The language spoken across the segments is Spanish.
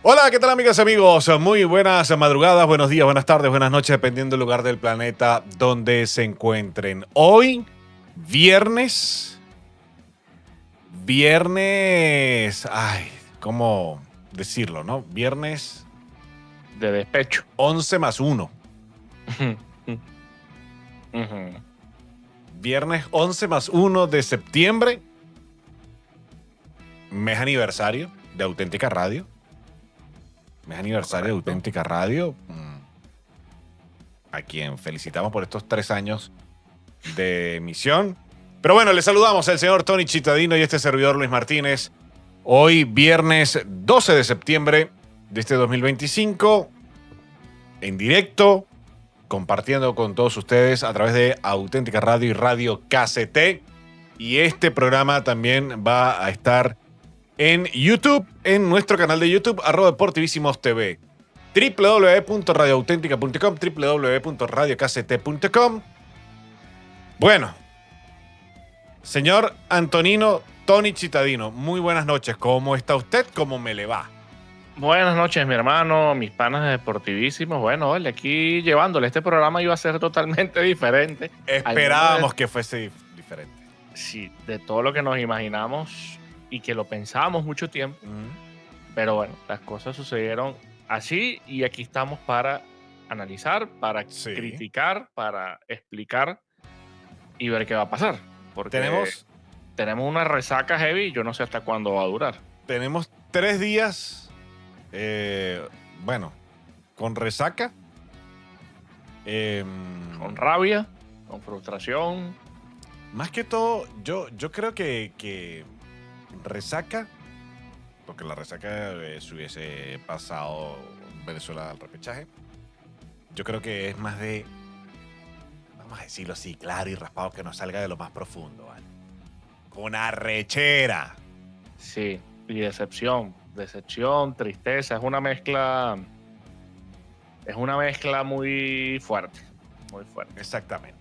Hola, ¿qué tal amigas y amigos? Muy buenas madrugadas, buenos días, buenas tardes, buenas noches, dependiendo del lugar del planeta donde se encuentren. Hoy, viernes, ay, ¿cómo decirlo, no? Viernes De despecho. 11 más 1. Ujú. Viernes 11 más 1 de septiembre, mes aniversario de Auténtica Radio. Mes aniversario de Correcto. Auténtica Radio, a quien felicitamos por estos 3 años de emisión. Pero bueno, le saludamos al señor Tony Chitadino y este servidor Luis Martínez. Hoy, viernes 12 de septiembre de este 2025, en directo, compartiendo con todos ustedes a través de Auténtica Radio y Radio KCT. Y este programa también va a estar en YouTube, en nuestro canal de YouTube, @deportivísimos.tv, www.radioauténtica.com, www.radiokct.com. Bueno, señor Antonino Tony Chitadino, muy buenas noches. ¿Cómo está usted? ¿Cómo me le va? Buenas noches, mi hermano, mis panas deportivísimos. Bueno, vale, aquí llevándole. Este programa iba a ser totalmente diferente. Esperábamos que fuese diferente. Sí, de todo lo que nos imaginamos y que lo pensábamos mucho tiempo. Pero bueno, las cosas sucedieron así y aquí estamos para analizar, para Sí. criticar, para explicar y ver qué va a pasar. Porque tenemos una resaca heavy y yo no sé hasta cuándo va a durar. Tenemos 3 días, bueno, con resaca. Con rabia, con frustración. Más que todo, yo creo que resaca, porque la resaca se hubiese pasado Venezuela al repechaje. Yo creo que es más de, vamos a decirlo así, claro y raspado, que nos salga de lo más profundo, ¿vale? Con arrechera. Sí, y decepción, tristeza, es una mezcla muy fuerte, muy fuerte. Exactamente.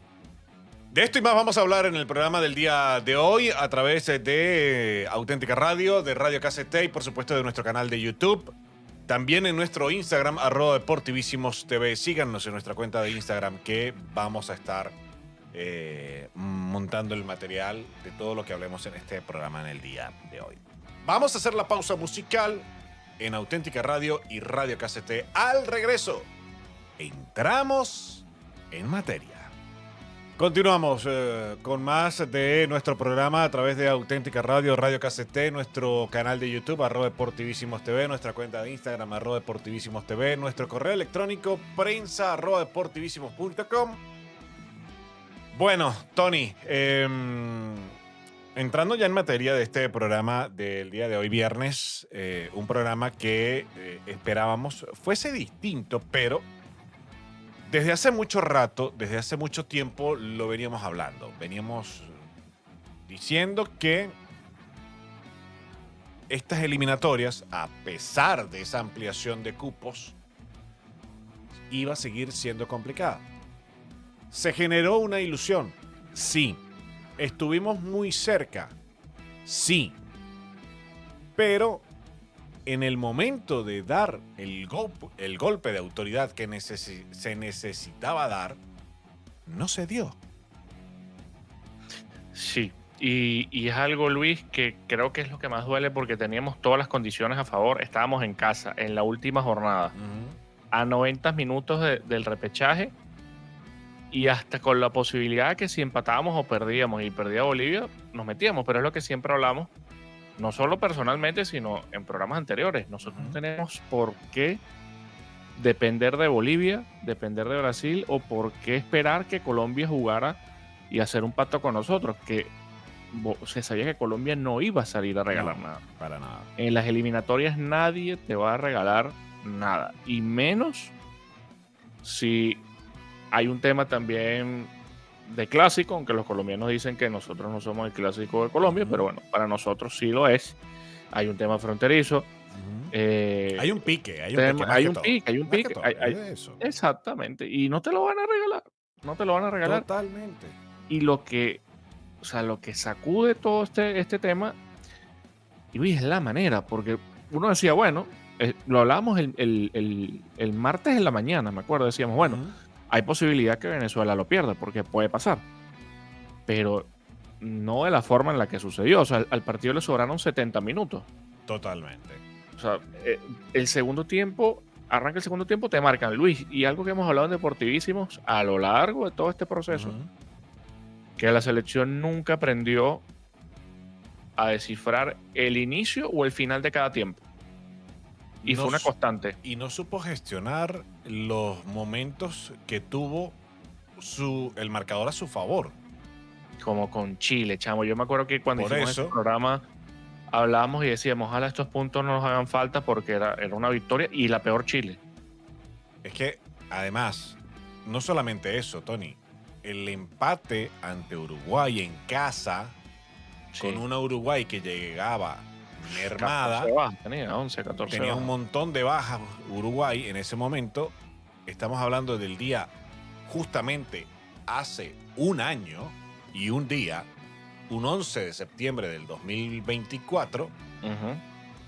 De esto y más vamos a hablar en el programa del día de hoy a través de Auténtica Radio, de Radio KCT y por supuesto de nuestro canal de YouTube. También en nuestro Instagram, @deportivísimos.tv. Síganos en nuestra cuenta de Instagram que vamos a estar montando el material de todo lo que hablemos en este programa en el día de hoy. Vamos a hacer la pausa musical en Auténtica Radio y Radio KCT. Al regreso, entramos en materia. Continuamos con más de nuestro programa a través de Auténtica Radio, Radio KCT, nuestro canal de YouTube, @deportivísimos.tv, nuestra cuenta de Instagram, @deportivísimos.tv, nuestro correo electrónico, prensa @deportivísimos.com. Bueno, Tony, entrando ya en materia de este programa del día de hoy, viernes, un programa que esperábamos fuese distinto, pero desde hace mucho rato, desde hace mucho tiempo lo veníamos hablando. Veníamos diciendo que estas eliminatorias, a pesar de esa ampliación de cupos, iba a seguir siendo complicada. ¿Se generó una ilusión? Sí. ¿Estuvimos muy cerca? Sí. Pero en el momento de dar el golpe de autoridad que se necesitaba dar, no se dio. Sí, y es algo, Luis, que creo que es lo que más duele porque teníamos todas las condiciones a favor. Estábamos en casa en la última jornada, a 90 minutos del repechaje y hasta con la posibilidad de que si empatábamos o perdíamos y perdía Bolivia, nos metíamos. Pero es lo que siempre hablamos, no solo personalmente, sino en programas anteriores. Nosotros no tenemos por qué depender de Bolivia, depender de Brasil, o por qué esperar que Colombia jugara y hacer un pacto con nosotros, que se sabía que Colombia no iba a salir a regalar nada. Para nada. En las eliminatorias nadie te va a regalar nada, y menos si hay un tema también de clásico, aunque los colombianos dicen que nosotros no somos el clásico de Colombia, pero bueno, para nosotros sí lo es. Hay un tema fronterizo. Hay un pique, hay un pique. Exactamente, y no te lo van a regalar. No te lo van a regalar. Totalmente. Y lo que sacude todo este tema, y es la manera, porque uno decía, bueno, lo hablábamos el martes en la mañana, me acuerdo, decíamos, bueno, hay posibilidad que Venezuela lo pierda, porque puede pasar, pero no de la forma en la que sucedió. O sea, al partido le sobraron 70 minutos. Totalmente. O sea, el segundo tiempo, arranca el segundo tiempo, te marcan, Luis, y algo que hemos hablado en Deportivísimos a lo largo de todo este proceso, que la selección nunca aprendió a descifrar el inicio o el final de cada tiempo. Y fue una constante. Y no supo gestionar los momentos que tuvo el marcador a su favor. Como con Chile, chamo. Yo me acuerdo que cuando hicimos ese programa hablábamos y decíamos, ojalá estos puntos no nos hagan falta porque era una victoria y la peor Chile. Es que, además, no solamente eso, Tony. El empate ante Uruguay en casa, con una Uruguay que llegaba mermada. Tenía 11, 14 Tenía un montón de bajas Uruguay en ese momento. Estamos hablando del día justamente hace un año y un día, un 11 de septiembre del 2024.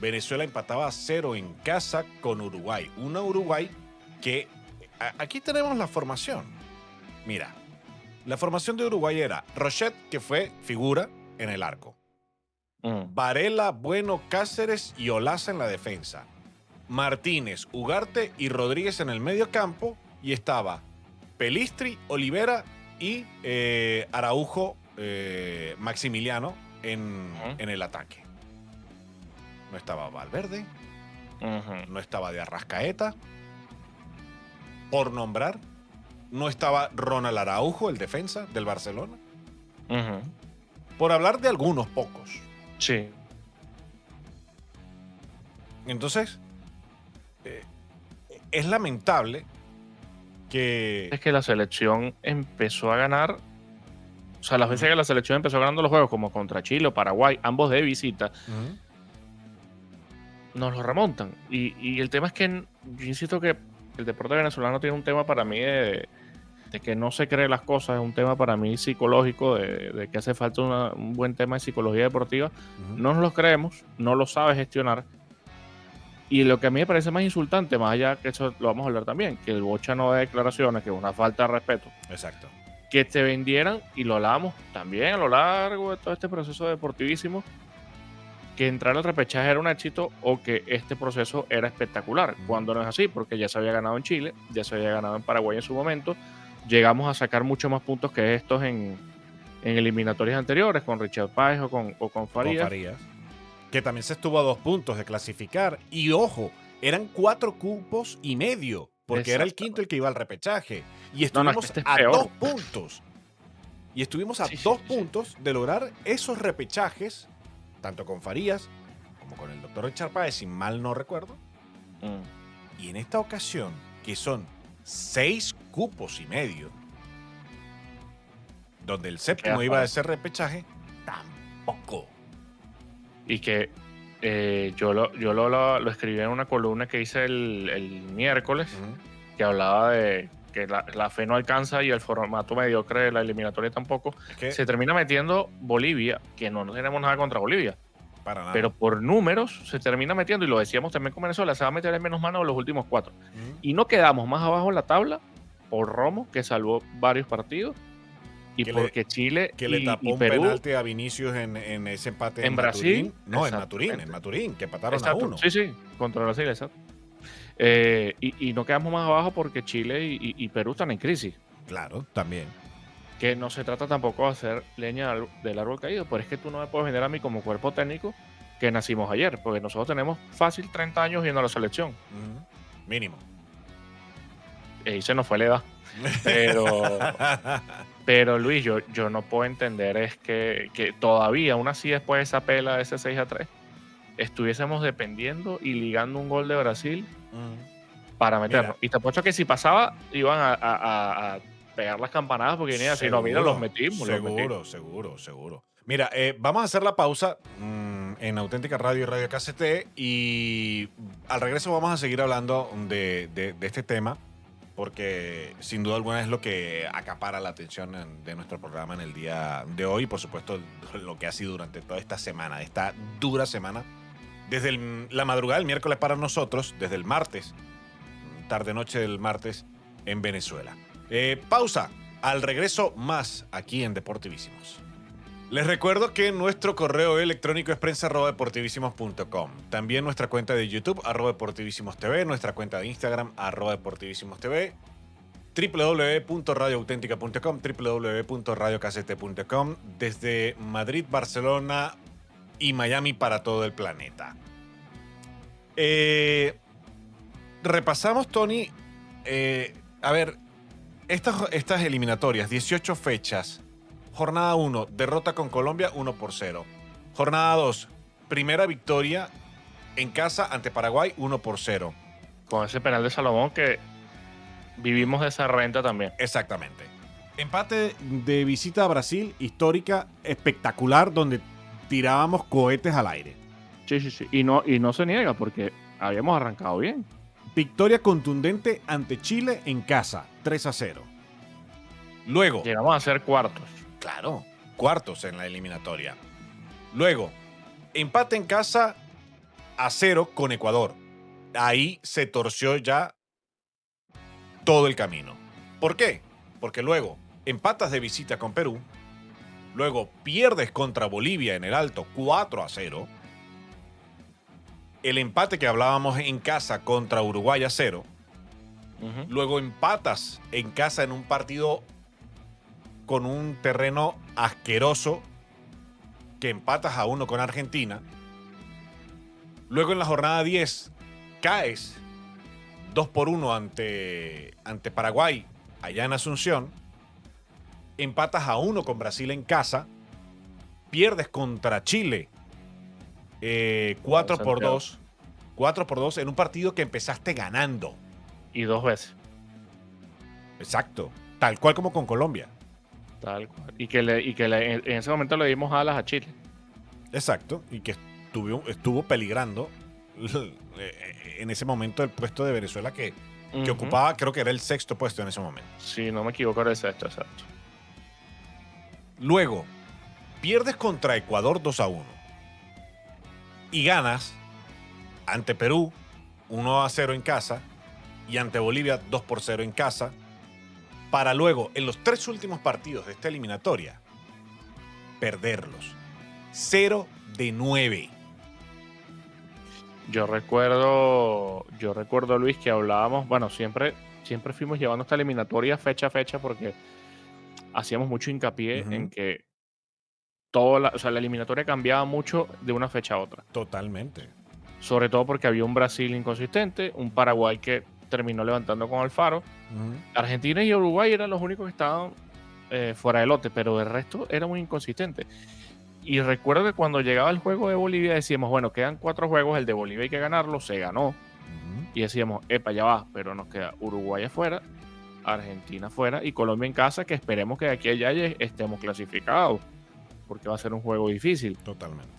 Venezuela empataba a 0 en casa con Uruguay. Una Uruguay que... Aquí tenemos la formación. Mira, la formación de Uruguay era Rochet, que fue figura en el arco. Varela, Bueno, Cáceres y Olaza en la defensa. Martínez, Ugarte y Rodríguez en el medio campo. Y estaba Pelistri, Olivera y Araujo, Maximiliano en el ataque. No estaba Valverde. No estaba de Arrascaeta. Por nombrar. No estaba Ronald Araujo, el defensa del Barcelona. Por hablar de algunos pocos. Sí. Entonces, es lamentable que... Es que la selección empezó a ganar. O sea, las veces que la selección empezó ganando los juegos, como contra Chile o Paraguay, ambos de visita, nos lo remontan. Y el tema es que yo insisto que el deporte venezolano tiene un tema para mí de que no se cree las cosas, es un tema para mí psicológico, de que hace falta un buen tema de psicología deportiva. No nos lo creemos, no lo sabe gestionar. Y lo que a mí me parece más insultante, más allá que eso lo vamos a hablar también, que el Bocha no de declaraciones, que es una falta de respeto. Exacto. Que te vendieran, y lo hablamos también a lo largo de todo este proceso deportivísimo, que entrar al repechaje era un éxito o que este proceso era espectacular, cuando no es así, porque ya se había ganado en Chile, ya se había ganado en Paraguay en su momento, llegamos a sacar mucho más puntos que estos en eliminatorias anteriores, con Richard Páez o con Farías. Que también se estuvo a 2 puntos de clasificar, y ojo, eran 4 cupos y medio, porque era el quinto el que iba al repechaje, y estuvimos a 2 puntos. Y estuvimos a 2 puntos de lograr esos repechajes, tanto con Farías como con el doctor Richard Páez, si mal no recuerdo. Y en esta ocasión, que son 6 cupos y medio, donde el séptimo iba a ser repechaje, tampoco. Y que yo lo escribí en una columna que hice el miércoles, que hablaba de que la fe no alcanza y el formato mediocre de la eliminatoria tampoco. Se termina metiendo Bolivia, que no tenemos nada contra Bolivia. Para nada. Pero por números se termina metiendo, y lo decíamos también con Venezuela, se va a meter en menos manos los últimos 4. Y no quedamos más abajo en la tabla por Romo, que salvó varios partidos, y que porque Chile que le tapó un Perú, penalti a Vinicius en ese empate en Brasil. No, en Maturín, que empataron a 1. Sí, contra Brasil, exacto. Y no quedamos más abajo porque Chile y Perú están en crisis. Claro, también. Que no se trata tampoco de hacer leña del árbol caído, pero es que tú no me puedes vender a mí como cuerpo técnico que nacimos ayer, porque nosotros tenemos fácil 30 años viendo a la selección. Mínimo. Y se nos fue la edad. Pero Luis, yo no puedo entender es que todavía, aún así después de esa pela de ese 6-3, estuviésemos dependiendo y ligando un gol de Brasil para meternos. Mira, y te apuesto que si pasaba, iban a pegar las campanadas porque venía así, no, mira, los metimos. Seguro. Mira, vamos a hacer la pausa en Auténtica Radio y Radio KCT, y al regreso vamos a seguir hablando de este tema, porque sin duda alguna es lo que acapara la atención de nuestro programa en el día de hoy, y por supuesto lo que ha sido durante toda esta semana, esta dura semana desde la madrugada del miércoles para nosotros, desde el martes, tarde-noche del martes, en Venezuela. Pausa. Al regreso, más aquí en Deportivísimos. Les recuerdo que nuestro correo electrónico es prensa@deportivísimos.com. También nuestra cuenta de YouTube, @deportivísimos.tv, nuestra cuenta de Instagram, @deportivísimos.tv, www.radioauténtica.com, www.radiocasete.com, desde Madrid, Barcelona y Miami para todo el planeta. Repasamos, Tony, a ver, estas eliminatorias, 18 fechas. Jornada 1, derrota con Colombia 1-0. Jornada 2, primera victoria en casa ante Paraguay 1-0. Con ese penal de Salomón que vivimos de esa renta también. Exactamente. Empate de visita a Brasil, histórica, espectacular, donde tirábamos cohetes al aire. Sí. Y no se niega porque habíamos arrancado bien. Victoria contundente ante Chile en casa, 3-0. Luego. Llegamos a ser cuartos. Claro, cuartos en la eliminatoria. Luego, empate en casa a 0 con Ecuador. Ahí se torció ya todo el camino. ¿Por qué? Porque luego empatas de visita con Perú. Luego pierdes contra Bolivia en el Alto 4-0. El empate que hablábamos en casa contra Uruguay a 0. Luego empatas en casa en un partido con un terreno asqueroso, que empatas a 1 con Argentina. Luego en la jornada 10 caes 2-1 ante Paraguay allá en Asunción. Empatas a 1 con Brasil en casa. Pierdes contra Chile 4-2. 4-2 en un partido que empezaste ganando. Y 2 veces. Exacto. Tal cual como con Colombia. Tal cual. Y que en ese momento le dimos alas a Chile. Exacto. Y que estuvo peligrando en ese momento el puesto de Venezuela que ocupaba, creo que era el 6º puesto en ese momento. Sí, no me equivoco, era el 6º, exacto. Luego, pierdes contra Ecuador 2-1 y ganas ante Perú 1-0 en casa y ante Bolivia 2-0 en casa, para luego, en los 3 últimos partidos de esta eliminatoria, perderlos. 0-9. Yo recuerdo, Luis, que hablábamos, bueno, siempre fuimos llevando esta eliminatoria fecha a fecha porque hacíamos mucho hincapié en que la eliminatoria cambiaba mucho de una fecha a otra. Totalmente. Sobre todo porque había un Brasil inconsistente, un Paraguay que terminó levantando con Alfaro. Argentina y Uruguay eran los únicos que estaban fuera del lote, pero el resto era muy inconsistente. Y recuerdo que cuando llegaba el juego de Bolivia decíamos, bueno, quedan 4 juegos, el de Bolivia hay que ganarlo, se ganó. Y decíamos, epa, ya va, pero nos queda Uruguay afuera, Argentina afuera y Colombia en casa, que esperemos que de aquí a allá estemos clasificados, porque va a ser un juego difícil. Totalmente.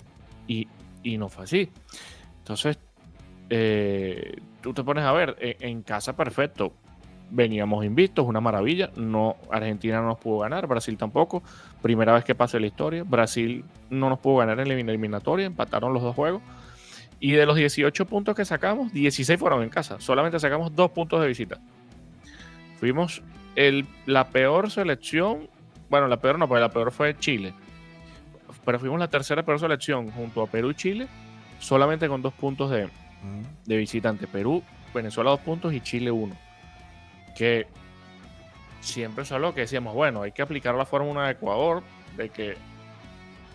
Y no fue así. Entonces, tú te pones a ver, en casa perfecto, veníamos invictos, una maravilla. No, Argentina no nos pudo ganar, Brasil tampoco. Primera vez que pasa en la historia. Brasil no nos pudo ganar en la eliminatoria, empataron los 2 juegos. Y de los 18 puntos que sacamos, 16 fueron en casa. Solamente sacamos 2 puntos de visita. Fuimos la peor selección. Bueno, la peor no, porque la peor fue Chile. Pero fuimos la tercera peor selección junto a Perú y Chile, solamente con 2 puntos de visitante. Perú, Venezuela 2 puntos y Chile 1. Que siempre se habló que decíamos, bueno, hay que aplicar la fórmula de Ecuador, de que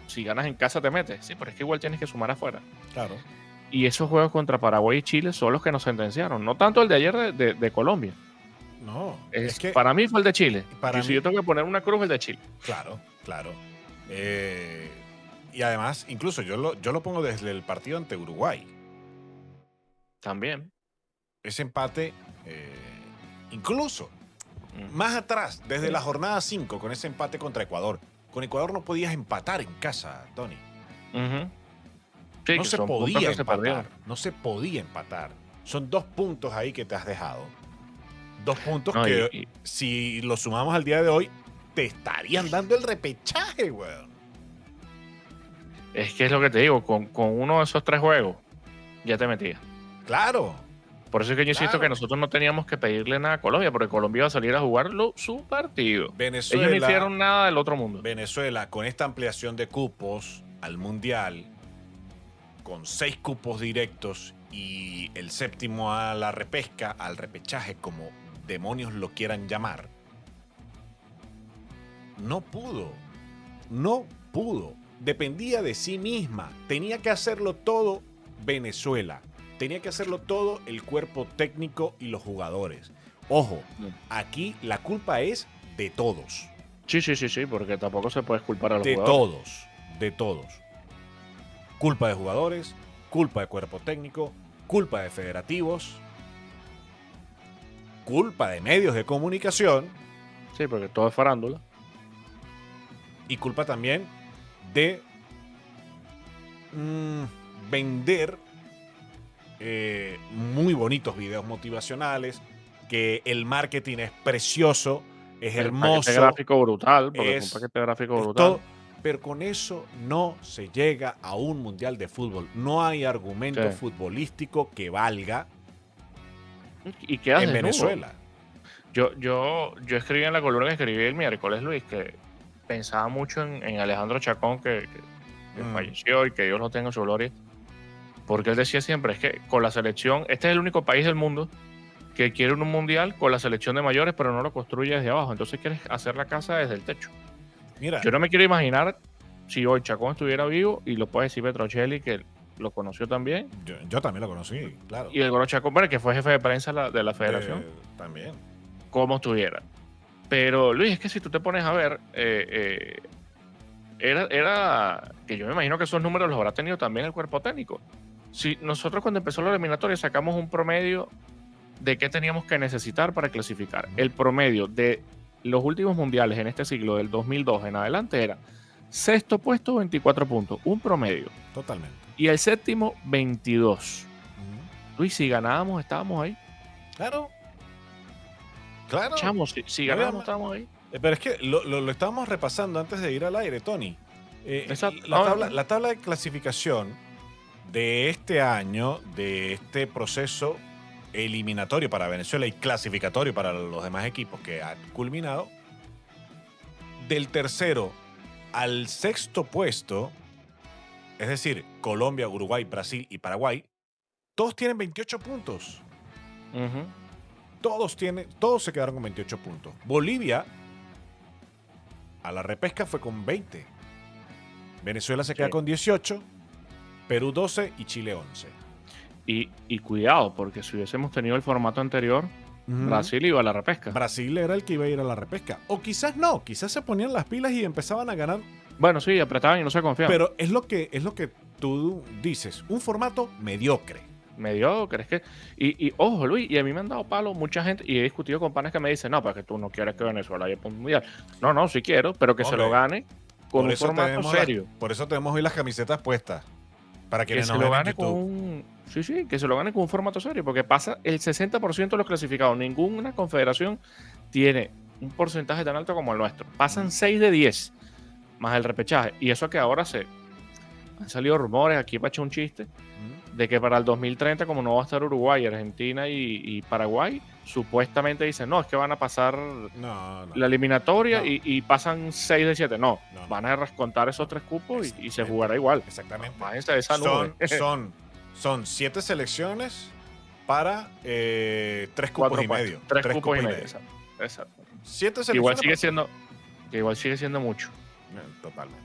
si ganas en casa te metes. Sí, pero es que igual tienes que sumar afuera. Claro. Y esos juegos contra Paraguay y Chile son los que nos sentenciaron. No tanto el de ayer de Colombia. No. Es que para mí fue el de Chile. Si yo tengo que poner una cruz, el de Chile. Claro. Y además, incluso yo lo pongo desde el partido ante Uruguay. También. Ese empate, incluso más atrás, desde la jornada 5, con ese empate contra Ecuador. Con Ecuador no podías empatar en casa, Tony. Sí, no se podía empatar. No se podía empatar. Son 2 puntos ahí que te has dejado. 2 puntos que si los sumamos al día de hoy, te estarían dando el repechaje, weón. Es que es lo que te digo, con uno de esos 3 juegos, ya te metías. Claro. Por eso es que yo insisto Claro. que nosotros no teníamos que pedirle nada a Colombia, porque Colombia iba a salir a jugar su partido. Venezuela, Ellos no hicieron nada del otro mundo. Venezuela, con esta ampliación de cupos al Mundial, con 6 cupos directos y el séptimo a la repesca, al repechaje, como demonios lo quieran llamar, no pudo. Dependía de sí misma. Tenía que hacerlo todo Venezuela. Tenía que hacerlo todo el cuerpo técnico y los jugadores. Ojo, aquí la culpa es de todos. Sí, porque tampoco se puede culpar a los jugadores. De todos. Culpa de jugadores, culpa de cuerpo técnico, culpa de federativos, culpa de medios de comunicación. Sí, porque todo es farándula. Y culpa también de vender muy bonitos videos motivacionales, que el marketing es precioso, es hermoso. Paquete gráfico brutal, porque es un paquete gráfico brutal. Todo, pero con eso no se llega a un mundial de fútbol. No hay argumento futbolístico que valga y quedas en Venezuela. Yo escribí en la columna que escribí el miércoles, Luis, que pensaba mucho en Alejandro Chacón, que falleció y que Dios lo tenga en su gloria. Porque él decía siempre, es que con la selección, este es el único país del mundo que quiere un mundial con la selección de mayores, pero no lo construye desde abajo. Entonces quieres hacer la casa desde el techo. Mira, yo no me quiero imaginar si hoy Chacón estuviera vivo, y lo puede decir Petrocelli, que lo conoció también. Yo también lo conocí, claro. Y el Goro Chacón, que fue jefe de prensa de la federación. También. Cómo estuviera. Pero Luis, es que si tú te pones a ver, era que yo me imagino que esos números los habrá tenido también el cuerpo técnico. Si nosotros cuando empezó la eliminatoria sacamos un promedio de qué teníamos que necesitar para clasificar. El promedio de los últimos mundiales en este siglo, del 2002 en adelante, era sexto puesto, 24 puntos, un promedio. Totalmente. Y el séptimo, 22. Luis, si ganábamos, estábamos ahí. Claro. Chamo, si ganábamos, estábamos ahí. Pero es que lo estábamos repasando antes de ir al aire, Tony. Exacto. La tabla de clasificación de este año, de este proceso eliminatorio para Venezuela y clasificatorio para los demás equipos que han culminado, del tercero al sexto puesto, es decir, Colombia, Uruguay, Brasil y Paraguay, todos tienen 28 puntos. Todos se quedaron con 28 puntos. Bolivia a la repesca fue con 20. Venezuela se queda con 18, Perú 12 y Chile 11. Y cuidado, porque si hubiésemos tenido el formato anterior, Brasil iba a la repesca. Brasil era el que iba a ir a la repesca. O quizás no, quizás se ponían las pilas y empezaban a ganar. Bueno, sí, apretaban y no se confiaban. Pero es lo que tú dices, un formato mediocre. Mediocre, es que... Y ojo, Luis, y a mí me han dado palo mucha gente, y he discutido con panes que me dicen, no, para que tú no quieres que Venezuela haya un mundial. No, sí quiero, pero que se lo gane con un formato serio. Por eso tenemos hoy las camisetas puestas. Para que se lo gane con un... Sí, que se lo gane con un formato serio, porque pasa el 60% de los clasificados. Ninguna confederación tiene un porcentaje tan alto como el nuestro. Pasan 6 de 10, más el repechaje. Y eso que ahora han salido rumores, aquí para echar un chiste, de que para el 2030, como no va a estar Uruguay, Argentina y Paraguay, supuestamente dicen, no, es que van a pasar la eliminatoria y pasan 6 de 7. No, van a descontar esos 3 cupos y se jugará igual. Exactamente. Bájense de esa nube. Son 7 selecciones para 3 cupos y medio. 3 cupos y medio. Exacto. 7 selecciones. Igual sigue siendo mucho. Totalmente.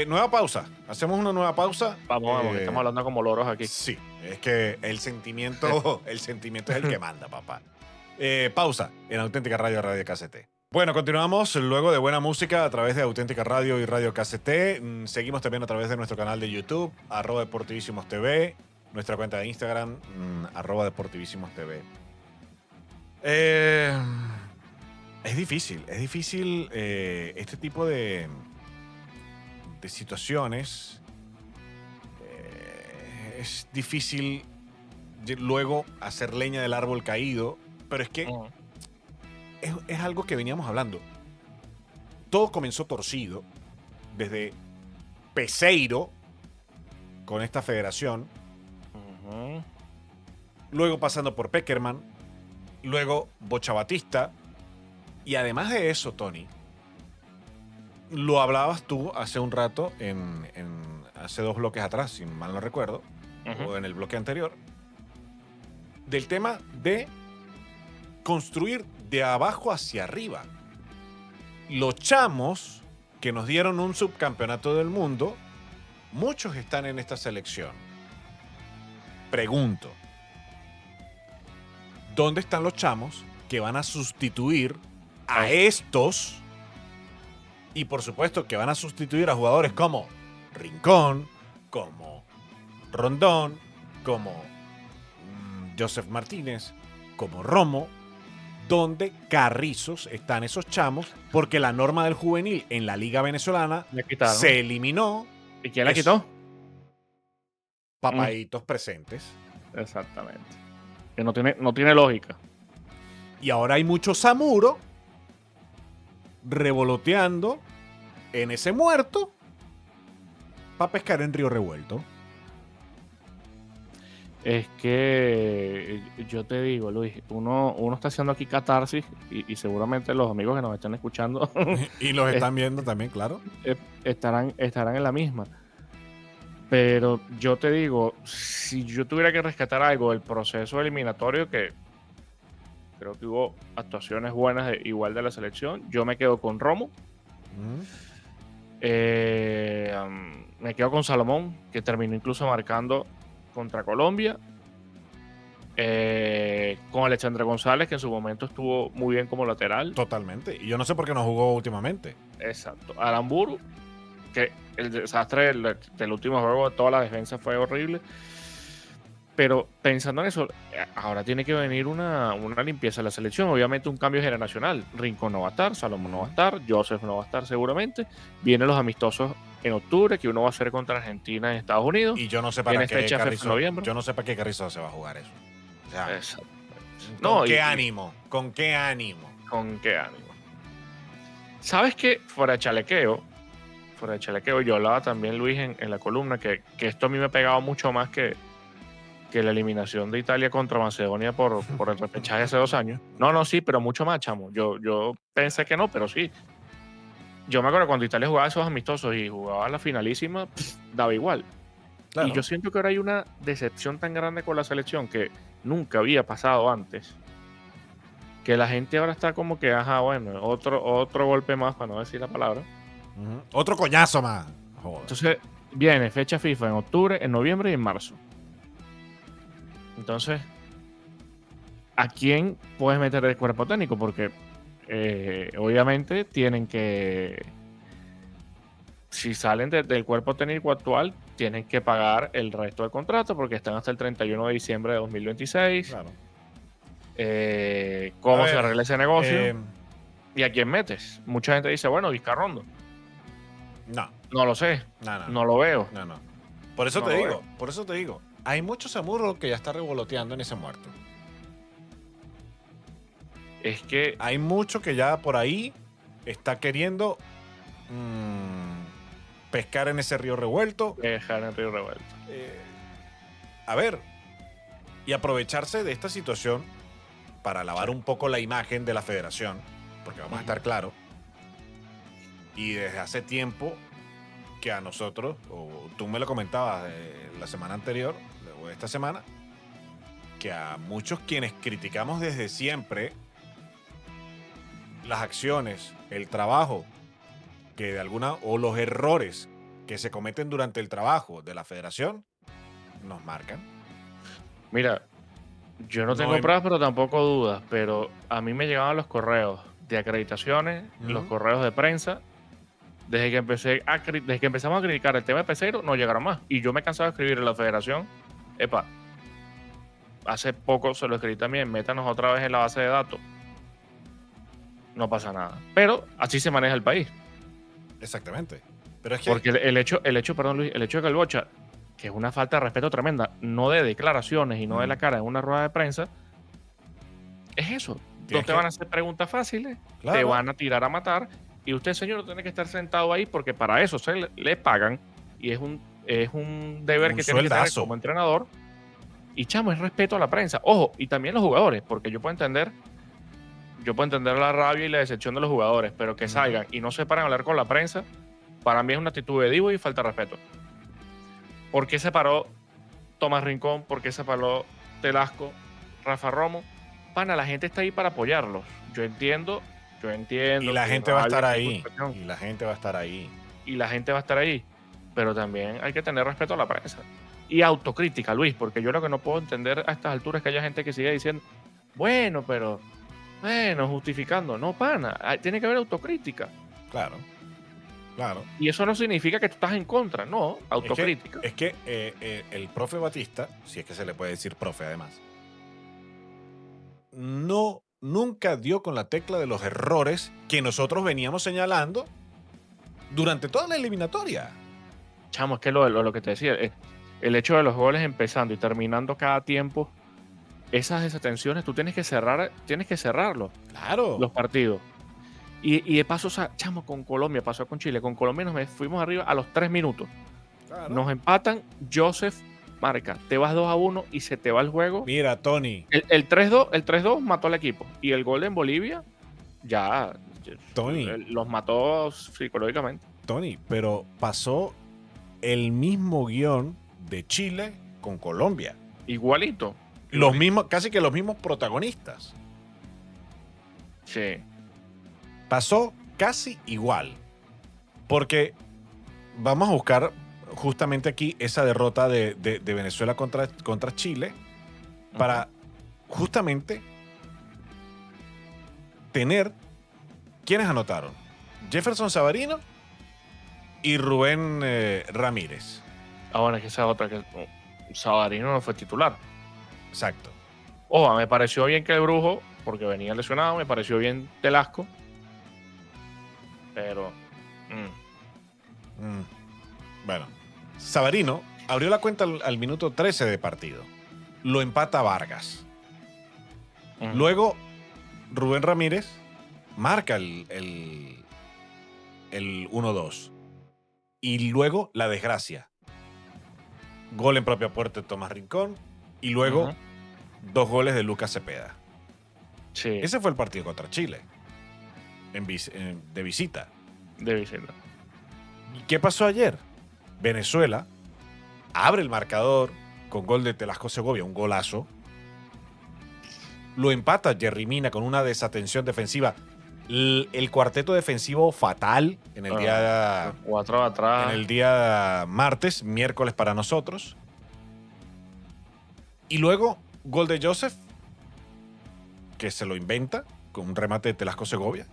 Nueva pausa. Hacemos una nueva pausa. Vamos, que estamos hablando como loros aquí. Sí, es que el sentimiento es el que manda, papá. Pausa en Auténtica Radio, Radio KCT. Bueno, continuamos luego de buena música a través de Auténtica Radio y Radio KCT. Seguimos también a través de nuestro canal de YouTube, @deportivísimos.tv, nuestra cuenta de Instagram, @deportivísimos.tv. Es difícil este tipo de situaciones. Es difícil luego hacer leña del árbol caído, pero es que es algo que veníamos hablando. Todo comenzó torcido desde Peseiro con esta federación luego pasando por Peckerman, luego Bocha Batista. Y además de eso, Tony, lo hablabas tú hace un rato, hace 2 bloques atrás, si mal no recuerdo, o en el bloque anterior, del tema de construir de abajo hacia arriba. Los chamos que nos dieron un subcampeonato del mundo, muchos están en esta selección. Pregunto, ¿dónde están los chamos que van a sustituir a estos? Y por supuesto que van a sustituir a jugadores como Rincón, como Rondón, como Joseph Martínez, como Romo, donde carrizos están esos chamos, porque la norma del juvenil en la Liga Venezolana se eliminó. ¿Y quién la quitó? Papaitos presentes. Exactamente. Que no tiene lógica. Y ahora hay mucho Zamuro revoloteando en ese muerto para pescar en Río Revuelto. Es que yo te digo, Luis, uno está haciendo aquí catarsis y seguramente los amigos que nos están escuchando y los están viendo también, claro, estarán en la misma. Pero yo te digo, si yo tuviera que rescatar algo del proceso eliminatorio, que creo que hubo actuaciones buenas igual de la selección, yo me quedo con Romo. Me quedo con Salomón, que terminó incluso marcando contra Colombia. Con Alexandre González, que en su momento estuvo muy bien como lateral. Totalmente. Y yo no sé por qué no jugó últimamente. Exacto. Aramburu, que el desastre del último juego de toda la defensa fue horrible. Pero pensando en eso, ahora tiene que venir una limpieza de la selección. Obviamente un cambio generacional. Rincón no va a estar, Salomón no va a estar, Joseph no va a estar seguramente. Vienen los amistosos en octubre, que uno va a hacer contra Argentina en Estados Unidos. Y yo no sé para qué Carrizo, yo no sé para qué Carrizo se va a jugar eso. O sea, ¿con qué ánimo? ¿Con qué ánimo? ¿Con qué ánimo? ¿Sabes qué? Fuera de chalequeo, yo hablaba también, Luis, en la columna, que esto a mí me ha pegado mucho más que la eliminación de Italia contra Macedonia por el repechaje hace 2 años. No, sí, pero mucho más, chamo. Yo pensé que no, pero sí. Yo me acuerdo cuando Italia jugaba esos amistosos y jugaba la finalísima, daba igual. Claro. Y yo siento que ahora hay una decepción tan grande con la selección que nunca había pasado antes, que la gente ahora está como que, bueno, otro golpe más, para no decir la palabra. Otro coñazo más. Joder. Entonces, viene fecha FIFA en octubre, en noviembre y en marzo. Entonces, ¿a quién puedes meter el cuerpo técnico? Porque obviamente tienen que, si salen del cuerpo técnico actual, tienen que pagar el resto del contrato porque están hasta el 31 de diciembre de 2026. Claro. ¿Cómo se arregla ese negocio? ¿Y a quién metes? Mucha gente dice, bueno, Vizcarrondo. No lo sé. No lo veo. No. Por eso te digo. Hay mucho Zamuro que ya está revoloteando en ese muerto. Es que hay mucho que ya por ahí está queriendo pescar en ese río revuelto. Pescar en el río revuelto. A ver, y aprovecharse de esta situación para lavar un poco la imagen de la federación, porque vamos a estar claros. Y desde hace tiempo que a nosotros, o tú me lo comentabas la semana anterior, o esta semana, que a muchos quienes criticamos desde siempre las acciones, el trabajo, que de alguna, o los errores que se cometen durante el trabajo de la federación, nos marcan. Mira, yo no tengo pruebas, pero tampoco dudas, pero a mí me llegaban los correos de acreditaciones, los correos de prensa. Desde que empezamos a criticar el tema de Peseiro, no llegaron más. Y yo me he cansado de escribir en la federación. Hace poco se lo escribí también, métanos otra vez en la base de datos. No pasa nada. Pero así se maneja el país. Exactamente. Pero es que... Porque el hecho, perdón, Luis, el hecho de que el Bocha, que es una falta de respeto tremenda, no de declaraciones y no de la cara en una rueda de prensa, es eso. No te van a hacer preguntas fáciles, claro. Te van a tirar a matar. Y usted, señor, tiene que estar sentado ahí porque para eso le pagan y es un deber que tiene que tener como entrenador Y chamo, es respeto a la prensa. Ojo, y también los jugadores, porque yo puedo entender la rabia y la decepción de los jugadores, pero que salgan y no se paran a hablar con la prensa, para mí es una actitud de divo y falta de respeto. ¿Por qué se paró Tomás Rincón? ¿Por qué se paró Telasco, Rafa Romo? Pana, la gente está ahí para apoyarlos. Yo entiendo. Y la gente va a estar ahí. Y la gente va a estar ahí. Pero también hay que tener respeto a la prensa. Y autocrítica, Luis, porque yo lo que no puedo entender a estas alturas es que haya gente que siga diciendo, bueno, justificando. No, pana, tiene que haber autocrítica. Claro. Y eso no significa que tú estás en contra, no, autocrítica. Es que el profe Batista, si es que se le puede decir profe además, nunca dio con la tecla de los errores que nosotros veníamos señalando durante toda la eliminatoria. Chamo, es que lo que te decía, el hecho de los goles empezando y terminando cada tiempo, esas desatenciones tú tienes que cerrarlo. Claro. Los partidos. Y de paso, chamo, con Colombia, pasó con Chile. Con Colombia nos fuimos arriba a los 3 minutos. Claro. Nos empatan, Joseph marca, te vas 2-1 y se te va el juego. Mira, Tony. El 3-2 mató al equipo. Y el gol en Bolivia, ya Tony, los mató psicológicamente. Tony, pero pasó el mismo guión de Chile con Colombia. Igualito. Casi que los mismos protagonistas. Sí. Pasó casi igual. Porque vamos a buscar justamente aquí esa derrota de Venezuela contra Chile para justamente tener quienes anotaron. Jefferson Savarino y Rubén Ramírez. Bueno, es que esa otra que Savarino no fue titular. Exacto. Me pareció bien que el Brujo, porque venía lesionado, me pareció bien Telasco. Pero bueno, Savarino abrió la cuenta al minuto 13 de partido. Lo empata Vargas. Luego Rubén Ramírez marca el 1-2. Y luego la desgracia. Gol en propia puerta de Tomás Rincón. Y luego 2 goles de Lucas Cepeda. Sí. Ese fue el partido contra Chile. De visita. ¿Y qué pasó ayer? Venezuela abre el marcador con gol de Telasco Segovia, un golazo. Lo empata Jerry Mina con una desatención defensiva. El cuarteto defensivo fatal en el día 4 atrás. En el día miércoles para nosotros. Y luego gol de Joseph, que se lo inventa con un remate de Telasco Segovia.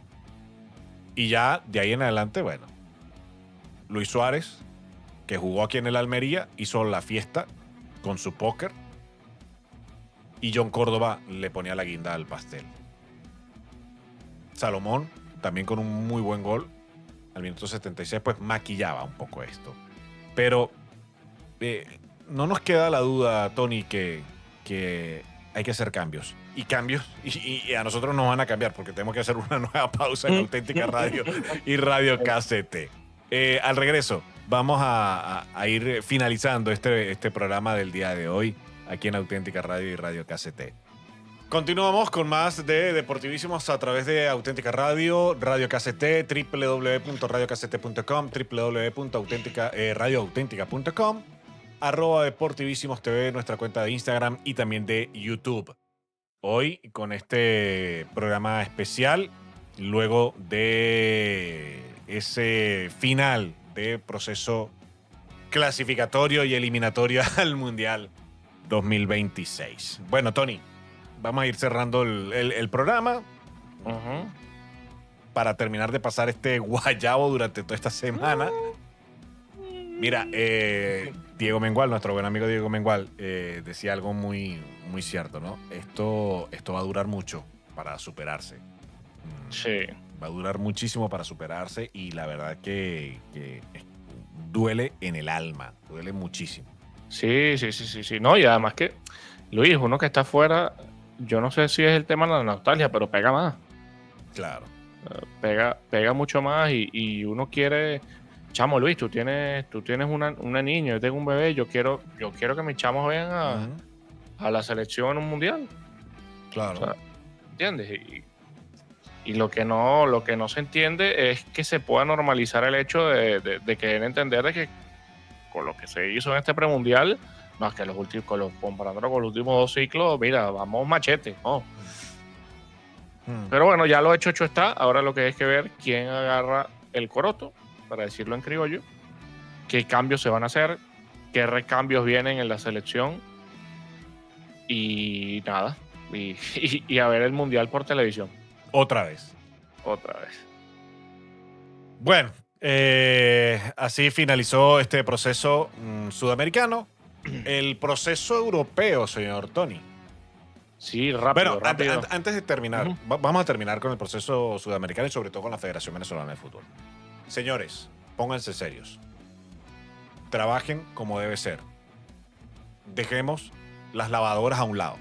Y ya de ahí en adelante, bueno, Luis Suárez, que jugó aquí en el Almería, hizo la fiesta con su póker. Y John Córdoba le ponía la guinda al pastel. Salomón, también con un muy buen gol, al minuto 76, pues maquillaba un poco esto. Pero no nos queda la duda, Tony, que hay que hacer cambios. Y a nosotros nos van a cambiar porque tenemos que hacer una nueva pausa en Auténtica Radio y Radio KCT. Al regreso, vamos a ir finalizando este programa del día de hoy aquí en Auténtica Radio y Radio KCT. Continuamos con más de Deportivísimos a través de Auténtica Radio, Radio KCT, www.radiokct.com, www.radioauténtica.com, @Deportivísimos TV, nuestra cuenta de Instagram y también de YouTube. Hoy con este programa especial, luego de ese final de proceso clasificatorio y eliminatorio al Mundial 2026. Bueno, Tony, vamos a ir cerrando el programa para terminar de pasar este guayabo durante toda esta semana. Mira, Diego Mengual, nuestro buen amigo Diego Mengual, decía algo muy, muy cierto, ¿no? Esto va a durar mucho para superarse. Sí. Va a durar muchísimo para superarse y la verdad que duele en el alma, duele muchísimo. Sí. No, y además que, Luis, uno que está afuera, yo no sé si es el tema de la nostalgia, pero pega más. Claro. Pega mucho más y uno quiere... Chamo, Luis, tú tienes una niña, yo tengo un bebé, yo quiero que mis chamos vean a la selección en un mundial. Claro. O sea, ¿entiendes? Y lo que no se entiende es que se pueda normalizar el hecho de querer entender de que con lo que se hizo en este premundial, no es que comparándolo con los últimos 2 ciclos, mira, vamos machete, ¿no? Pero bueno, ya lo hecho está. Ahora lo que hay que ver quién agarra el coroto, para decirlo en criollo, qué cambios se van a hacer, qué recambios vienen en la selección y nada. Y a ver el mundial por televisión. Otra vez. Bueno, así finalizó este proceso sudamericano. El proceso europeo, señor Tony. Sí, rápido. Antes de terminar, vamos a terminar con el proceso sudamericano y sobre todo con la Federación Venezolana de Fútbol. Señores, pónganse serios. Trabajen como debe ser. Dejemos las lavadoras a un lado.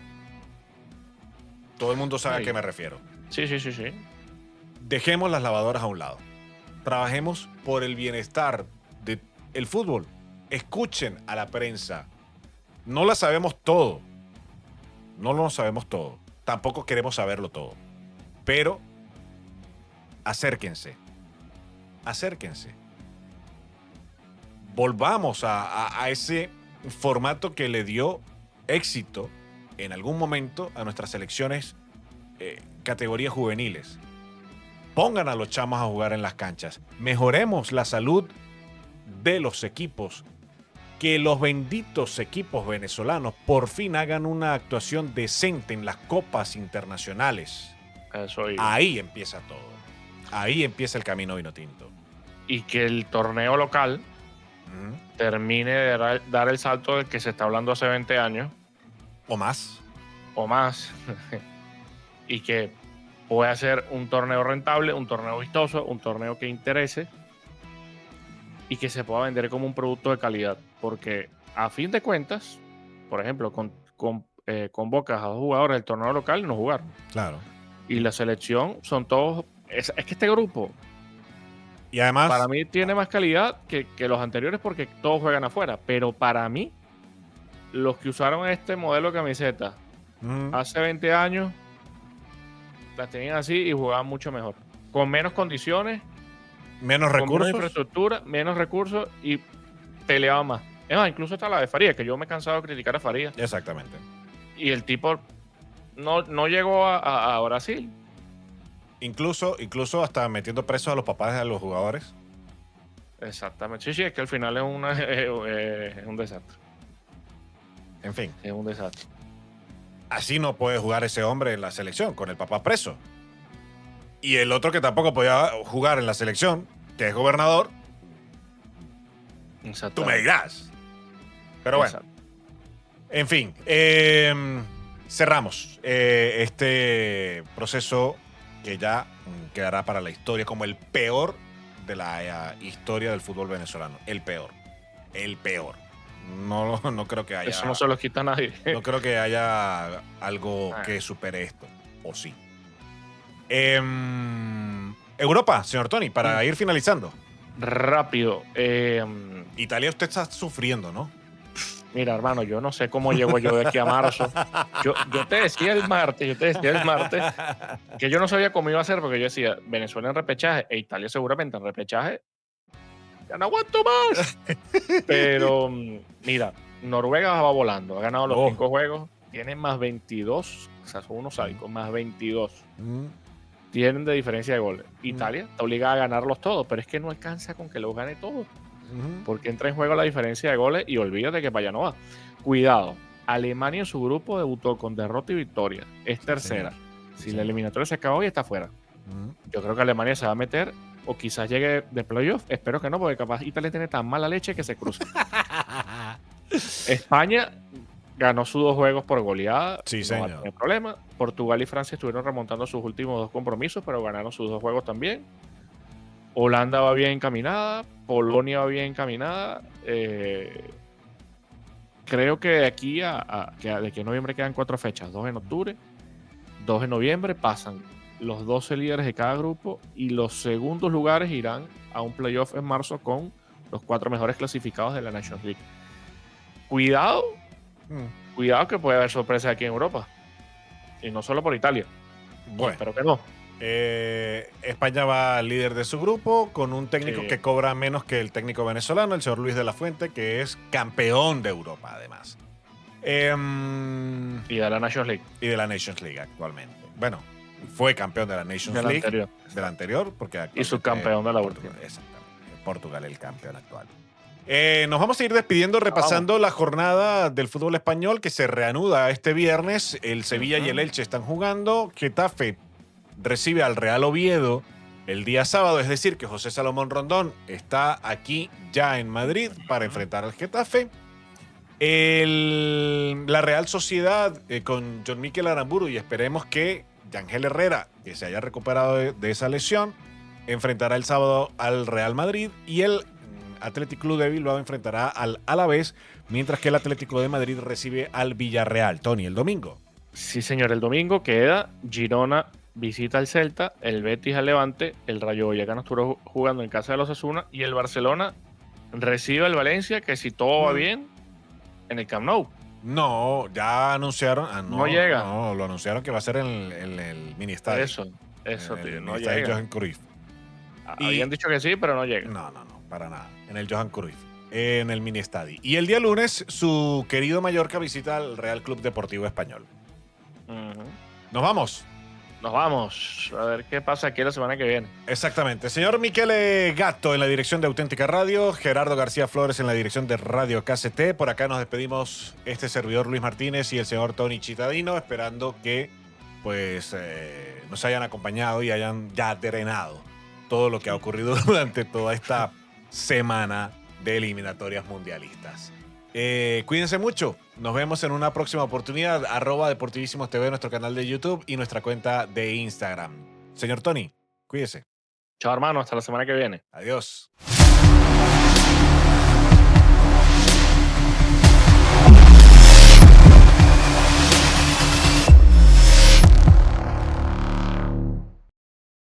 Todo el mundo sabe a qué me refiero. Sí. Dejemos las lavadoras a un lado. Trabajemos por el bienestar del fútbol. Escuchen a la prensa. No la sabemos todo. No lo sabemos todo. Tampoco queremos saberlo todo. Pero acérquense. Volvamos a ese formato que le dio éxito en algún momento a nuestras selecciones categorías juveniles. Pongan a los chamos a jugar en las canchas. Mejoremos la salud de los equipos. Que los benditos equipos venezolanos por fin hagan una actuación decente en las copas internacionales. Ahí empieza todo. Ahí empieza el camino vinotinto. Y que el torneo local termine de dar el salto del que se está hablando hace 20 años. O más. Y que pueda ser un torneo rentable, un torneo vistoso, un torneo que interese y que se pueda vender como un producto de calidad. Porque a fin de cuentas, por ejemplo, convocas a 2 jugadores del torneo local y no jugaron. Claro. Y la selección son todos... Es que este grupo, y además, para mí tiene más calidad que los anteriores porque todos juegan afuera. Pero para mí, los que usaron este modelo de camiseta hace 20 años, las tenían así y jugaban mucho mejor. Con menos condiciones, menos con recursos, menos infraestructura, menos recursos y peleaban más. Es más, incluso está la de Farías, que yo me he cansado de criticar a Farías. Exactamente. Y el tipo no llegó a Brasil. Incluso hasta metiendo presos a los papás de los jugadores. Exactamente. Sí, es que al final es un desastre. En fin. Es un desastre. Así no puede jugar ese hombre en la selección, con el papá preso. Y el otro que tampoco podía jugar en la selección, que es gobernador, tú me dirás. Pero bueno. Exacto. En fin, cerramos este proceso que ya quedará para la historia como el peor de la historia del fútbol venezolano. El peor. No creo que haya... Eso no se lo quita a nadie. No creo que haya algo que supere esto. ¿O sí? Europa, señor Tony, para ir finalizando. Rápido. Italia usted está sufriendo, ¿no? Mira, hermano, yo no sé cómo llego yo de aquí a marzo. Yo te decía el martes que yo no sabía cómo iba a ser porque yo decía Venezuela en repechaje e Italia seguramente en repechaje. Ya no aguanto más. Pero mira, Noruega va volando. Ha ganado los 5 juegos. Tienen más 22. O sea, son unos sádicos. Más 22. Tienen de diferencia de goles. Italia está obligada a ganarlos todos, pero es que no alcanza con que los gane todos. Porque entra en juego la diferencia de goles y olvídate que para allá no va. Cuidado. Alemania en su grupo debutó con derrota y victoria. Es tercera. Si la eliminatoria se acaba hoy, está fuera. Yo creo que Alemania se va a meter o quizás llegue de playoff. Espero que no, porque capaz Italia tiene tan mala leche que se cruza. España ganó sus 2 juegos por goleada. Sí, no señor. No hay problema. Portugal y Francia estuvieron remontando sus últimos 2 compromisos, pero ganaron sus 2 juegos también. Holanda va bien encaminada. Polonia va bien encaminada. Creo que de aquí de aquí a noviembre quedan 4 fechas. 2 en octubre, 2 en noviembre. Pasan los 12 líderes de cada grupo y los segundos lugares irán a un playoff en marzo con los 4 mejores clasificados de la Nations League. Cuidado, cuidado que puede haber sorpresas aquí en Europa. Y no solo por Italia. Bueno, Espero que no. España va líder de su grupo con un técnico Sí. que cobra menos que el técnico venezolano, el señor Luis de la Fuente, que es campeón de Europa, además. Y de la Nations League. Y de la Nations League actualmente. Bueno, fue campeón de la Nations De la League. anterior. De la anterior, porque Y subcampeón de la Portugal, última. exactamente. Portugal, el campeón actual. Nos vamos a ir despidiendo repasando la jornada del fútbol español que se reanuda este viernes. El Sevilla y el Elche están jugando. Getafe recibe al Real Oviedo el día sábado, es decir, que José Salomón Rondón está aquí ya en Madrid para enfrentar al Getafe. La Real Sociedad con John Mikel Aramburu, y esperemos que Yangel Herrera, que se haya recuperado de esa lesión, enfrentará el sábado al Real Madrid, y el Athletic Club de Bilbao enfrentará al Alavés, mientras que el Atlético de Madrid recibe al Villarreal. Tony, el domingo. Sí, señor. El domingo queda Girona visita al Celta, el Betis al Levante, el Rayo Vallecano estuvo jugando en casa de los Osasuna y el Barcelona recibe al Valencia, que si todo va bien, en el Camp Nou. No, ya anunciaron. No llega. No, lo anunciaron que va a ser en el mini estadio. Eso, tío, no estadio llega. Johan Cruyff. Habían dicho que sí, pero no llega. No, para nada. En el Johan Cruyff, en el mini estadio. Y el día lunes, su querido Mallorca visita al Real Club Deportivo Español. Nos vamos. Nos vamos a ver qué pasa aquí la semana que viene. Exactamente. Señor Michele Gatto en la dirección de Auténtica Radio, Gerardo García Flores en la dirección de Radio KCT. Por acá nos despedimos este servidor Luis Martínez y el señor Tony Chitadino, esperando que pues nos hayan acompañado y hayan ya drenado todo lo que ha ocurrido durante toda esta semana de eliminatorias mundialistas. Cuídense mucho. Nos vemos en una próxima oportunidad. @Deportivísimos TV, nuestro canal de YouTube y nuestra cuenta de Instagram. Señor Tony, cuídese. Chao, hermano. Hasta la semana que viene. Adiós.